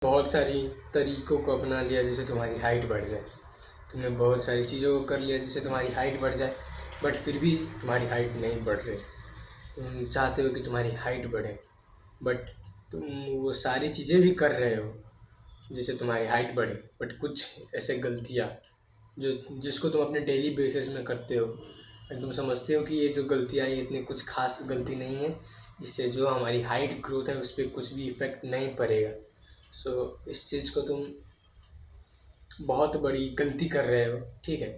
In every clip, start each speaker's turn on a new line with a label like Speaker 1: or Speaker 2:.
Speaker 1: बहुत सारी तरीकों को अपना लिया जिससे तुम्हारी हाइट बढ़ जाए। तुमने बहुत सारी चीज़ों को कर लिया जिससे तुम्हारी हाइट बढ़ जाए, बट फिर भी तुम्हारी हाइट नहीं बढ़ रही। तुम चाहते हो कि तुम्हारी हाइट बढ़े, बट तुम वो सारी चीज़ें भी कर रहे हो जिससे तुम्हारी हाइट बढ़े, बट कुछ ऐसे गलतियाँ जिसको तुम अपने डेली बेसिस में करते हो और तुम समझते हो कि ये जो गलतियाँ ये इतनी कुछ खास गलती नहीं है, इससे जो हमारी हाइट ग्रोथ है उस पर कुछ भी इफ़ेक्ट नहीं पड़ेगा। इस चीज़ को तुम बहुत बड़ी गलती कर रहे हो, ठीक है।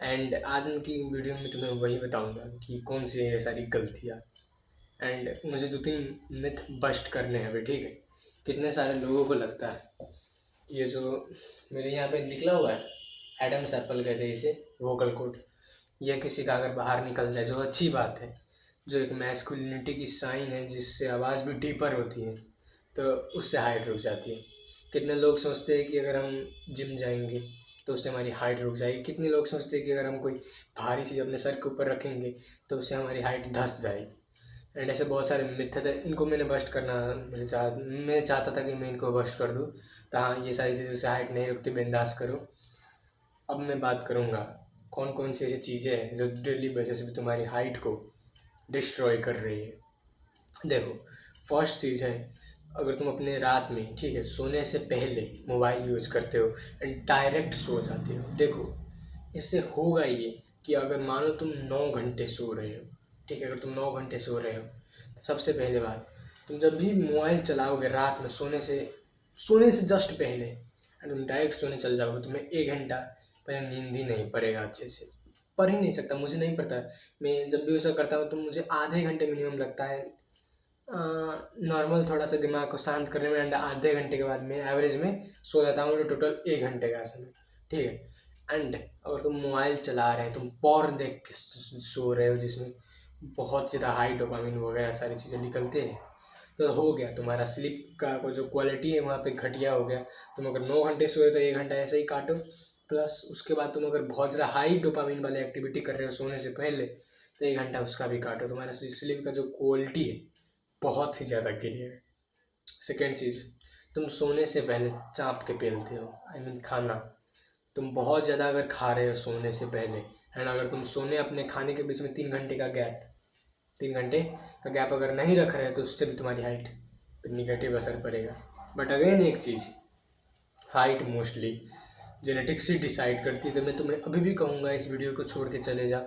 Speaker 1: एंड आज उनकी वीडियो में तुम्हें वही बताऊंगा कि कौन सी है सारी गलतियाँ। एंड मुझे 2-3 मिथ बस्ट करने हैं अभी, ठीक है। कितने सारे लोगों को लगता है ये जो मेरे यहाँ पे निकला हुआ है, एडम्स एप्पल कहते हैं इसे, वोकल कोड, यह किसी का अगर बाहर निकल जाए जो अच्छी बात है, जो एक मैस्कुलिनिटी की साइन है जिससे आवाज़ भी डीपर होती है, तो उससे हाइट रुक जाती है। कितने लोग सोचते हैं कि अगर हम जिम जाएंगे तो उससे हमारी हाइट रुक जाएगी। कितने लोग सोचते हैं कि अगर हम कोई भारी चीज़ अपने सर के ऊपर रखेंगे तो उससे हमारी हाइट धंस जाएगी। एंड ऐसे बहुत सारे मिथ थे, इनको मैंने बस्ट करना मैं चाहता था कि मैं इनको बस्ट कर दूँ। तो हाँ, ये सारी चीज़ों से हाइट नहीं रुकती, बिंदास करो। अब मैं बात करूँगा कौन कौन सी ऐसी चीज़ें हैं जो डेली बेसिस पे तुम्हारी हाइट को डिस्ट्रॉय कर रही है। देखो, फर्स्ट चीज़ है, अगर तुम अपने रात में, ठीक है, सोने से पहले मोबाइल यूज करते हो एंड डायरेक्ट सो जाते हो। देखो, इससे होगा ये कि अगर मानो तुम 9 घंटे सो रहे हो, ठीक है, अगर तुम 9 घंटे सो रहे हो तो सबसे पहले बात, तुम जब भी मोबाइल चलाओगे रात में सोने से जस्ट पहले एंड तुम डायरेक्ट सोने चल जाओगे, तुम्हें 1 घंटा पहले नींद ही नहीं पड़ेगा, अच्छे से पढ़ ही नहीं सकता। मुझे नहीं पता, मैं जब भी ऐसा करता हूँ तो मुझे आधे घंटे मिनिमम लगता है नॉर्मल थोड़ा सा दिमाग को शांत करने में, एंड आधे घंटे के बाद में एवरेज में सो जाता हूँ, जो टोटल 1 घंटे का समय, ठीक है। एंड अगर तुम मोबाइल चला रहे हो, तुम पॉर्न देख के सो रहे हो जिसमें बहुत ज़्यादा हाई डोपामिन वगैरह सारी चीज़ें निकलते हैं, तो हो गया तुम्हारा स्लीप का जो क्वालिटी है वहाँ पे घटिया हो गया। तुम अगर 9 घंटे सोए तो 1 घंटा ऐसे ही काटो, प्लस उसके बाद तुम अगर बहुत ज़्यादा हाई डोपामिन वाले एक्टिविटी कर रहे हो सोने से पहले तो 1 घंटा उसका भी काटो। तुम्हारा स्लीप का जो क्वालिटी है बहुत ही ज़्यादा गिरी है। सेकेंड चीज़, तुम सोने से पहले चाप के पेलते हो, आई मीन खाना। तुम बहुत ज़्यादा अगर खा रहे हो सोने से पहले, एंड अगर तुम सोने अपने खाने के बीच में 3 घंटे का गैप, 3 घंटे का गैप अगर नहीं रख रहे हो तो उससे भी तुम्हारी हाइट पर निगेटिव असर पड़ेगा। बट अगेन एक चीज़, हाइट मोस्टली जेनेटिक्स से डिसाइड करती है, तो मैं तुम्हें अभी भी कहूँगा इस वीडियो को छोड़ के चले जा,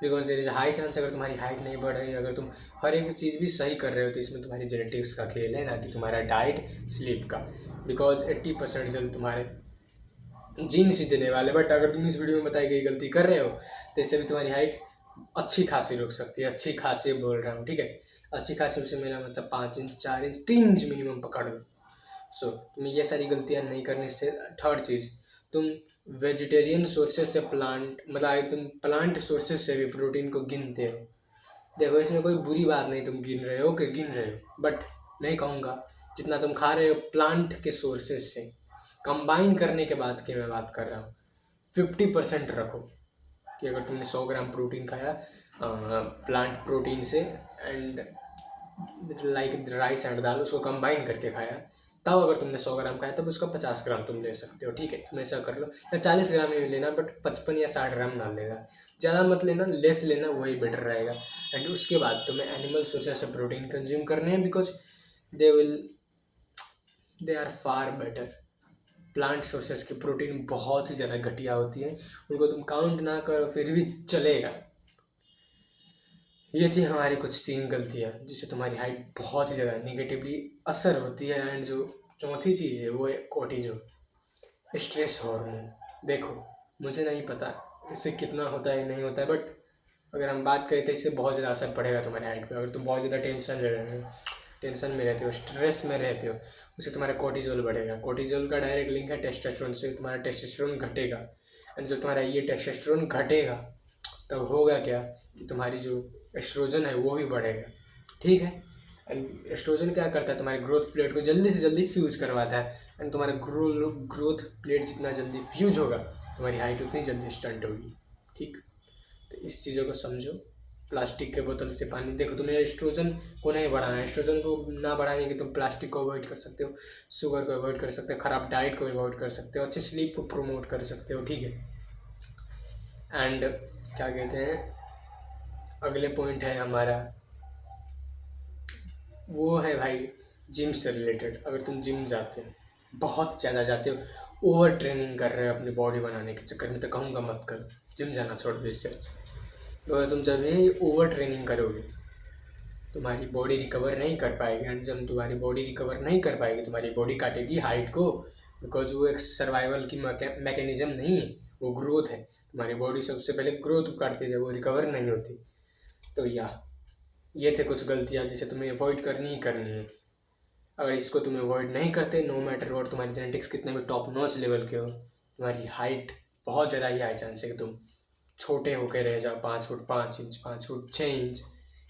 Speaker 1: because there is high chance अगर तुम्हारी हाइट नहीं बढ़ रही, अगर तुम हर एक चीज़ भी सही कर रहे हो तो इसमें तुम्हारी जेनेटिक्स का खेल है, ना कि तुम्हारा डाइट स्लीप का। बिकॉज 80% जल्द तुम्हारे जीन्स ही देने वाले, बट अगर तुम इस वीडियो में बताई गई गलती कर रहे हो तो इससे भी तुम्हारी हाइट अच्छी खासी रुक सकती है। अच्छी खासी बोल रहा हूँ, ठीक है, अच्छी खासी से मेरा मतलब 5 इंच 4 इंच 3 इंच मिनिमम पकड़ लो। तुम्हें ये सारी गलतियाँ नहीं करने से। थर्ड चीज़, तुम वेजिटेरियन सोर्सेज से तुम प्लांट सोर्सेज से भी प्रोटीन को गिनते हो। देखो, इसमें कोई बुरी बात नहीं, तुम गिन रहे हो कि गिन रहे हो, बट नहीं कहूँगा जितना तुम खा रहे हो प्लांट के सोर्सेज से कंबाइन करने के बाद की मैं बात कर रहा हूँ। 50% रखो कि अगर तुमने 100 ग्राम प्रोटीन खाया प्लांट प्रोटीन से, एंड लाइक राइस एंड दाल, उसको कंबाइन करके खाया, तब अगर तुमने 100 ग्राम खाया तब उसका 50 ग्राम तुम ले सकते हो, ठीक है। तुम ऐसा कर लो, या 40 ग्राम ही लेना, बट 55 या 60 ग्राम ना लेना, ज़्यादा मत लेना, लेस लेना, वही बेटर रहेगा। एंड उसके बाद तुम्हें एनिमल सोर्सेज से प्रोटीन कंज्यूम करने हैं, because they are far better. Plant sources की प्रोटीन बहुत ही ज़्यादा घटिया होती है, उनको तुम काउंट ना करो फिर भी चलेगा। ये थी हमारी कुछ 3 गलतियाँ जिससे तुम्हारी हाइट बहुत ही ज़्यादा निगेटिवली असर होती है। एंड जो चौथी चीज़ है वो है कोर्टिजोल, स्ट्रेस हार्मोन। देखो, मुझे नहीं पता इससे कितना होता है नहीं होता है, बट अगर हम बात करें तो इससे बहुत ज़्यादा असर पड़ेगा तुम्हारे हाइट पे। अगर तुम बहुत ज़्यादा टेंशन में रहते हो, स्ट्रेस में रहते हो, उससे तुम्हारा कोर्टिजोल बढ़ेगा। कोर्टिजोल का डायरेक्ट लिंक है टेस्टोस्टेरोन से, तुम्हारा टेस्टोस्टेरोन घटेगा। एंड जब तुम्हारा ये टेस्टोस्टेरोन घटेगा तब होगा क्या कि तुम्हारी जो एस्ट्रोजन है वो भी बढ़ेगा, ठीक है। एंड एस्ट्रोजन क्या करता है, तुम्हारे ग्रोथ प्लेट को जल्दी से जल्दी फ्यूज करवाता है, एंड तुम्हारा ग्रोथ प्लेट जितना जल्दी फ्यूज होगा तुम्हारी हाइट उतनी जल्दी स्टंट होगी, ठीक। तो इस चीज़ों को समझो। प्लास्टिक के बोतल से पानी, देखो तुम्हें एस्ट्रोजन को नहीं बढ़ाना है, एस्ट्रोजन को ना बढ़ाने के तुम प्लास्टिक को अवॉइड कर सकते हो, शुगर को अवॉइड कर सकते हो, ख़राब डाइट को अवॉइड कर सकते हो, अच्छे स्लीप को प्रोमोट कर सकते हो, ठीक है। एंड क्या कहते हैं, अगले पॉइंट है हमारा, वो है भाई जिम से रिलेटेड। अगर तुम जिम जाते हो, बहुत ज़्यादा जाते हो, ओवर ट्रेनिंग कर रहे हो अपनी बॉडी बनाने के चक्कर में, तो कहूँगा मत करो, जिम जाना छोड़ दो इससे अच्छा। तो अगर तुम जब ये ओवर ट्रेनिंग करोगे तुम्हारी बॉडी रिकवर नहीं कर पाएगी, एंड जब तुम्हारी बॉडी रिकवर नहीं कर पाएगी तुम्हारी बॉडी काटेगी हाइट को, बिकॉज वो एक सर्वाइवल की मैकेनिज्म नहीं है, वो ग्रोथ है। तुम्हारी बॉडी सबसे पहले ग्रोथ काटती है जब वो रिकवर नहीं होती। तो ये थे कुछ गलतियाँ जिसे तुम्हें अवॉइड करनी ही करनी है। अगर इसको तुम अवॉइड नहीं करते, नो मैटर व्हाट तुम्हारी जेनेटिक्स कितने भी टॉप नॉच लेवल के हो, तुम्हारी हाइट बहुत ज़्यादा ही हाई चांस है कि तुम छोटे होकर रह जाओ, 5 फुट 5 इंच, 5 फुट 6 इंच,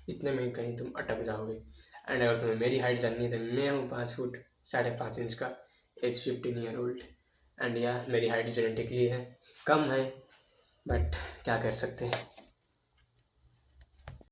Speaker 1: इतने में कहीं तुम अटक जाओगे। एंड अगर तुम्हें मेरी हाइट जाननी है तो मैं हूँ 5 फुट 5.5 इंच का, एज 15 ईयर ओल्ड। एंड मेरी हाइट जेनेटिकली है, कम है, बट क्या कर सकते हैं।